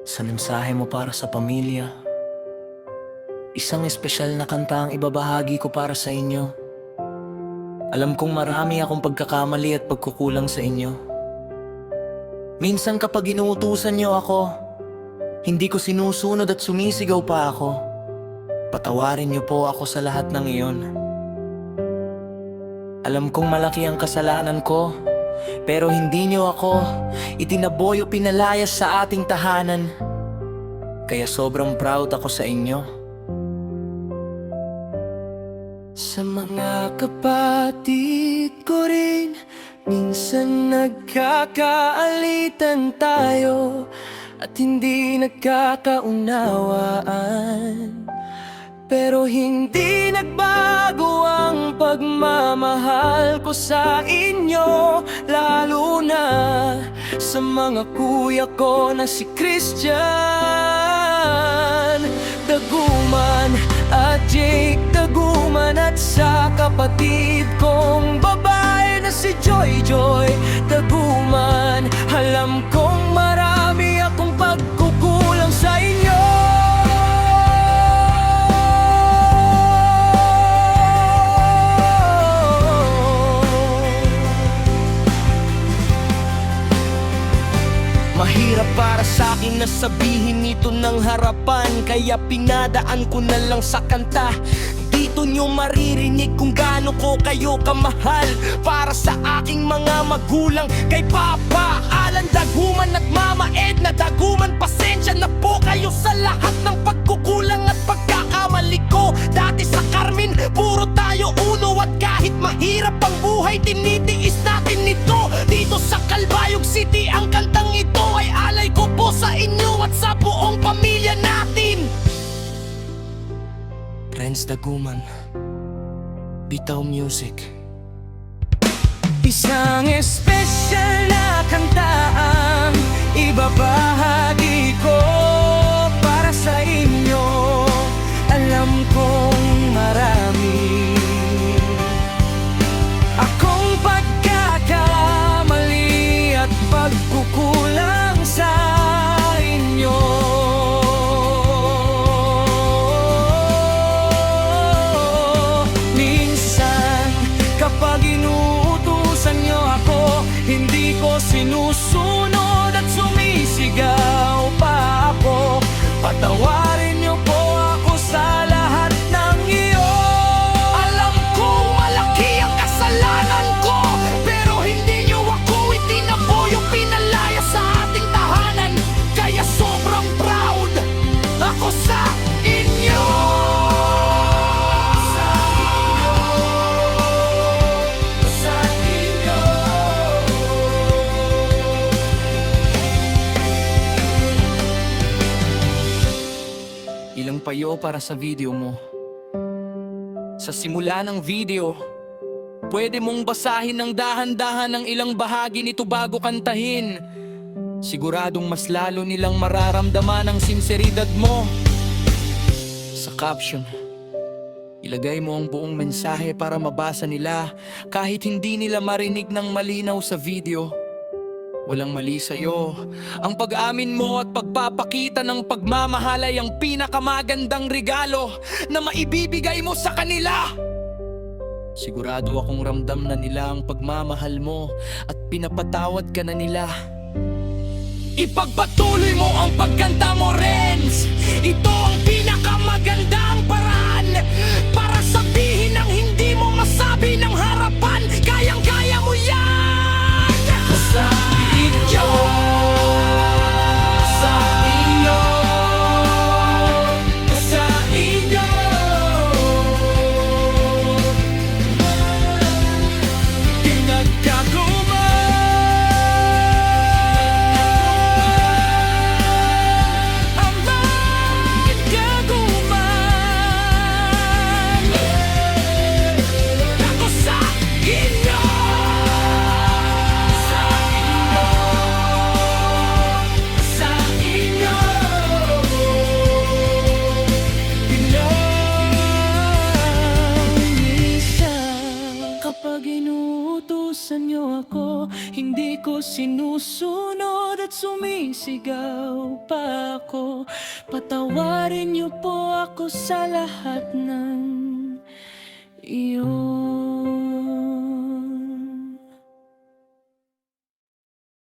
Sa mensahe mo para sa pamilya, isang espesyal na kanta ang ibabahagi ko para sa inyo. Alam kong marami akong pagkakamali at pagkukulang sa inyo. Minsan kapag inuutusan niyo ako, hindi ko sinusunod at sumisigaw pa ako. Patawarin niyo po ako sa lahat ng iyon. Alam kong malaki ang kasalanan ko, pero hindi niyo ako itinaboy o pinalayas sa ating tahanan. Kaya sobrang proud ako sa inyo. Sa mga kapatid ko rin, minsan nagkakaalitan tayo at hindi nagkakaunawaan. Pero hindi nagbago ang pagmamahal ko sa inyo, lalo na sa mga kuya ko na si Christian Daguman at Jake Daguman, at sa kapatid kong babae na si Joy Joy Daguman. Alam kong marami akong pagkukulang sa inyo. Mahirap para sa akin na sabihin ito ng harapan, kaya pinadaan ko na lang sa kanta. Dito nyo maririnig kung gaano ko kayo kamahal. Para sa aking mga magulang, kay Papa Alan Daguman at Mama Edna Daguman, pasensya na po kayo sa lahat ng pagkukulang at pagkakamali ko. Dati sa Carmen, puro tayo uno, at kahit mahirap ang buhay, tinitiis natin ito. Dito sa Calbayog City, ang kantang ito ay alay ko po sa inyo at sa buong pamilya natin. Renz Daguman, Bitaw Music. Isang espesyal na kanta ang ibabahagi ko para sa inyo. Alam kong marami akong pagkakamali at pagkukulang sa inyo. Minsan kapag inuutusan niyo ako, hindi ko sinusunod at sumisigaw pa ako. Patawarin niyo po ako sa lahat ng iyon. Alam kong malaki ang kasalanan ko, pero hindi niyo ako itinaboy o pinalaya sa ating tahanan. Kaya sobrang proud ako sa inyo. Sa inyo. Ilang payo para sa video mo. Sa simula ng video, pwede mong basahin ng dahan-dahan ang ilang bahagi nito bago kantahin. Siguradong mas lalo nilang mararamdaman ang sinseridad mo. Sa caption, ilagay mo ang buong mensahe para mabasa nila kahit hindi nila marinig ng malinaw sa video. Walang mali sa'yo. Ang pag-amin mo at pagpapakita ng pagmamahal ay ang pinakamagandang regalo na maibibigay mo sa kanila. Sigurado akong ramdam na nila ang pagmamahal mo at pinapatawad ka na nila. Ipagpatuloy mo ang pagkanta mo, Renz. Ito ang pinakamagandang paraan para sabihin ang hindi mo masabi ng harapan. Kayang-kaya mo yan. Sa inyo, sa inyo, sa inyo. Hindi ko sinusunod at sumisigaw pa ko. Patawarin niyo po ako sa lahat ng iyon.